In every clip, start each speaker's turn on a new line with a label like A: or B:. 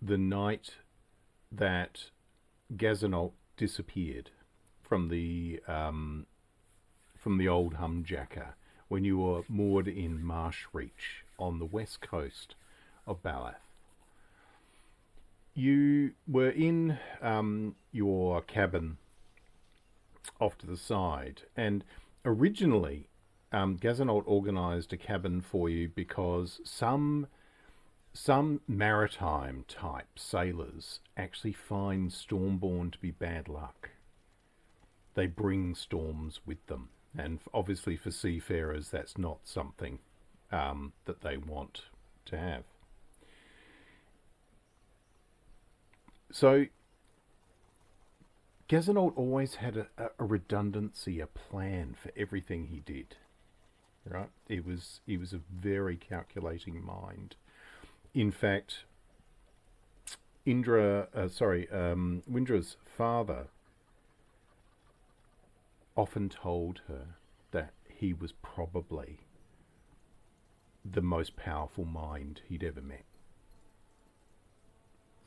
A: the night that Gassanolt disappeared from the Ole Huumjakker, when you were moored in Marshreach on the west coast of Balath. You were in your cabin off to the side, and originally Gassanolt organised a cabin for you because some maritime type sailors actually find Stormborn to be bad luck. They bring storms with them, and obviously for seafarers that's not something that they want to have. So Gassanolt always had a redundancy, a plan for everything he did. Right? He was a very calculating mind. In fact, Windrah's father often told her that he was probably the most powerful mind he'd ever met,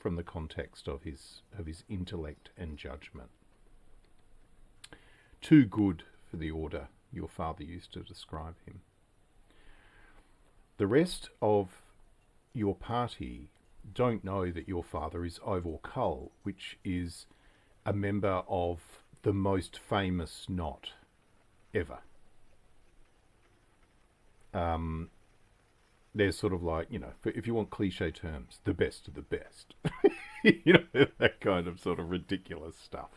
A: from the context of his intellect and judgment. Too good for the order, your father used to describe him. The rest of your party don't know that your father is Ivor Cull, which is a member of the most famous knot ever. They're sort of like, if you want cliche terms, the best of the best. That kind of sort of ridiculous stuff.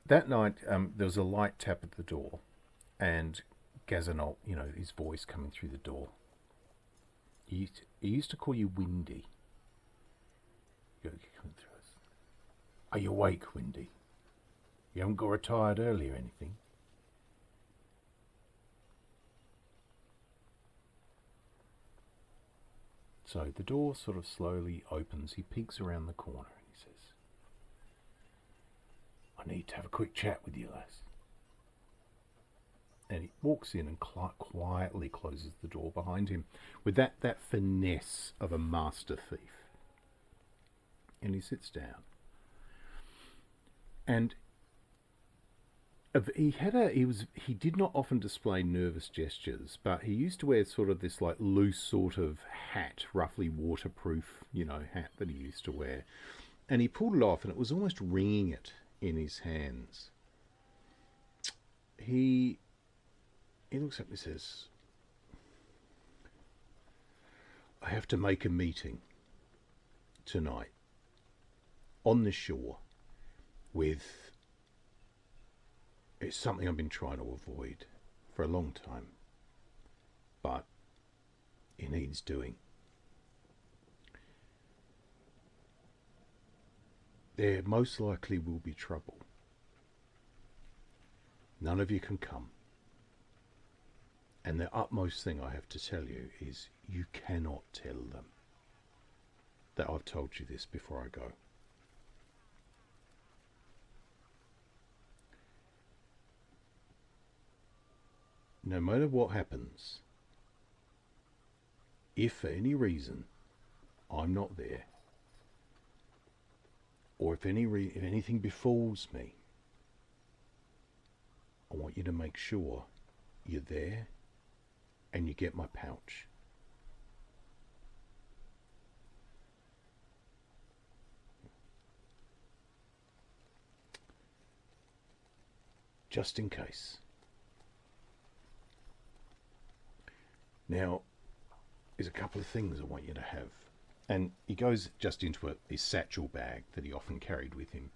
A: That night, there was a light tap at the door, and Gassanolt, his voice coming through the door. He used to call you Windy. Coming through us. Are you awake, Windy? You haven't got retired early or anything? So the door sort of slowly opens. He peeks around the corner and he says, I need to have a quick chat with you, lass. And he walks in and quietly closes the door behind him with that finesse of a master thief. And he sits down. And he did not often display nervous gestures, but he used to wear sort of this like loose sort of hat, roughly waterproof, hat that he used to wear. And he pulled it off, and it was almost wringing it in his hands. He looks up and says, I have to make a meeting tonight on the shore with... It's something I've been trying to avoid for a long time, but it needs doing. There most likely will be trouble. None of you can come. And the utmost thing I have to tell you is you cannot tell them that I've told you this before I go. No matter what happens, if for any reason I'm not there, or if anything befalls me, I want you to make sure you're there and you get my pouch. Just in case. Now, there's a couple of things I want you to have. And he goes just into his satchel bag that he often carried with him.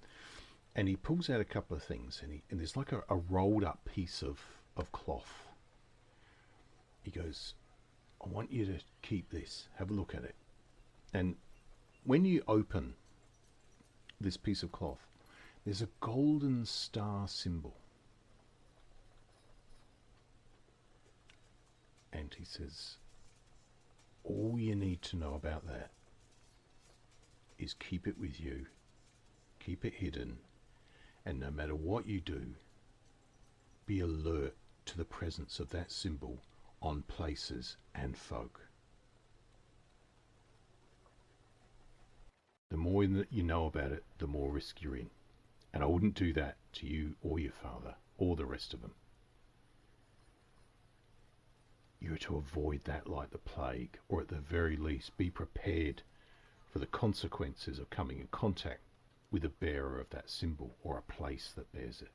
A: And he pulls out a couple of things. And there's like a rolled up piece of cloth. He goes, I want you to keep this. Have a look at it. And when you open this piece of cloth, there's a golden star symbol. And he says, all you need to know about that is keep it with you, keep it hidden, and no matter what you do, be alert to the presence of that symbol on places and folk. The more that you know about it, the more risk you're in. And I wouldn't do that to you or your father or the rest of them. You are to avoid that like the plague, or at the very least be prepared for the consequences of coming in contact with a bearer of that symbol or a place that bears it.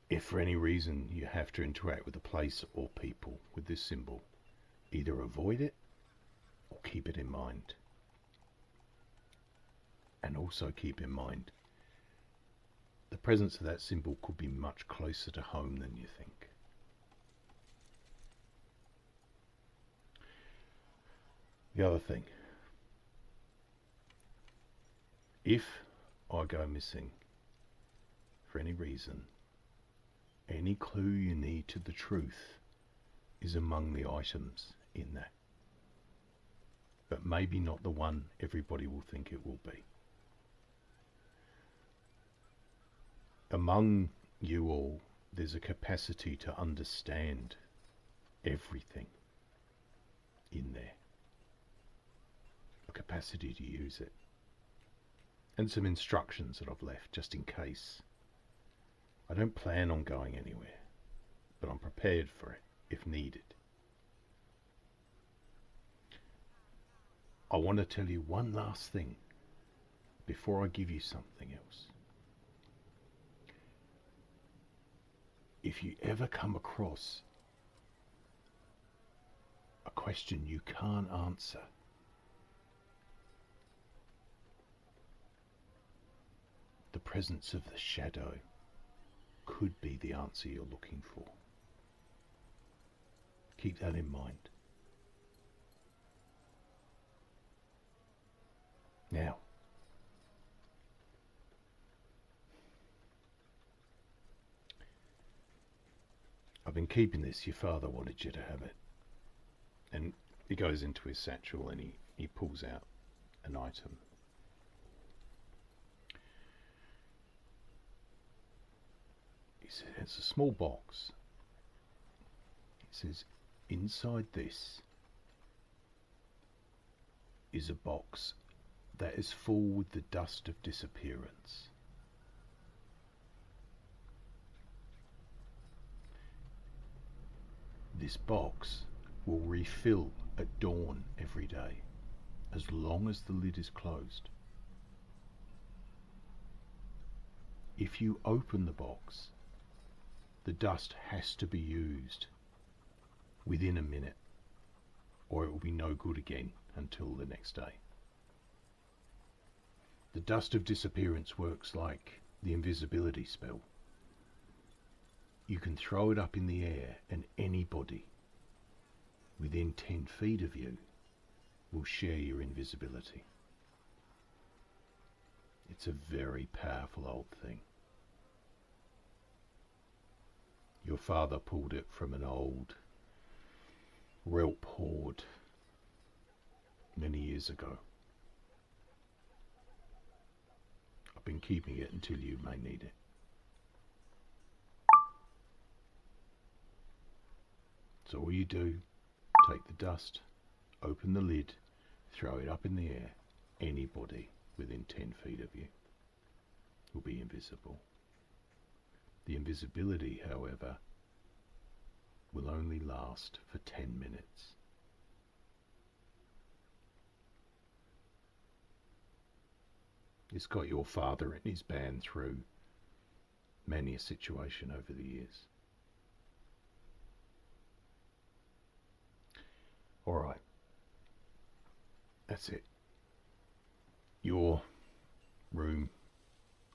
A: If for any reason you have to interact with a place or people with this symbol, either avoid it or keep it in mind. And also keep in mind, the presence of that symbol could be much closer to home than you think. The other thing, if I go missing for any reason, any clue you need to the truth is among the items in that. But maybe not the one everybody will think it will be. Among you all, there's a capacity to understand everything in there. A capacity to use it. And some instructions that I've left just in case. I don't plan on going anywhere, but I'm prepared for it if needed. I want to tell you one last thing before I give you something else. If you ever come across a question you can't answer, the presence of the shadow could be the answer you're looking for. Keep that in mind. Now, I've been keeping this. Your father wanted you to have it. And he goes into his satchel and he pulls out an item. He said, it's a small box. He says, inside this is a box that is full with the dust of disappearance. This box will refill at dawn every day, as long as the lid is closed. If you open the box, the dust has to be used within a minute, or it will be no good again until the next day. The dust of disappearance works like the invisibility spell. You can throw it up in the air and anybody within 10 feet of you will share your invisibility. It's a very powerful old thing. Your father pulled it from an old Relp hoard many years ago. I've been keeping it until you may need it. So all you do, take the dust, open the lid, throw it up in the air. Anybody within 10 feet of you will be invisible. The invisibility, however, will only last for 10 minutes. It's got your father and his band through many a situation over the years. Alright, that's it. Your room,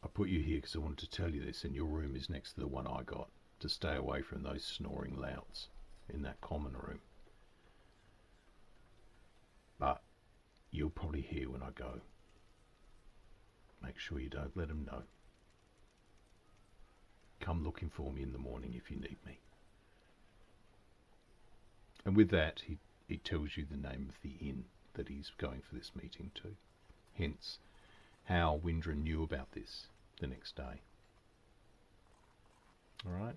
A: I put you here because I wanted to tell you this, and your room is next to the one I got, to stay away from those snoring louts in that common room. But you'll probably hear when I go. Make sure you don't let them know. Come looking for me in the morning if you need me. And with that, he tells you the name of the inn that he's going for this meeting to. Hence, how Windrah knew about this the next day. Alright?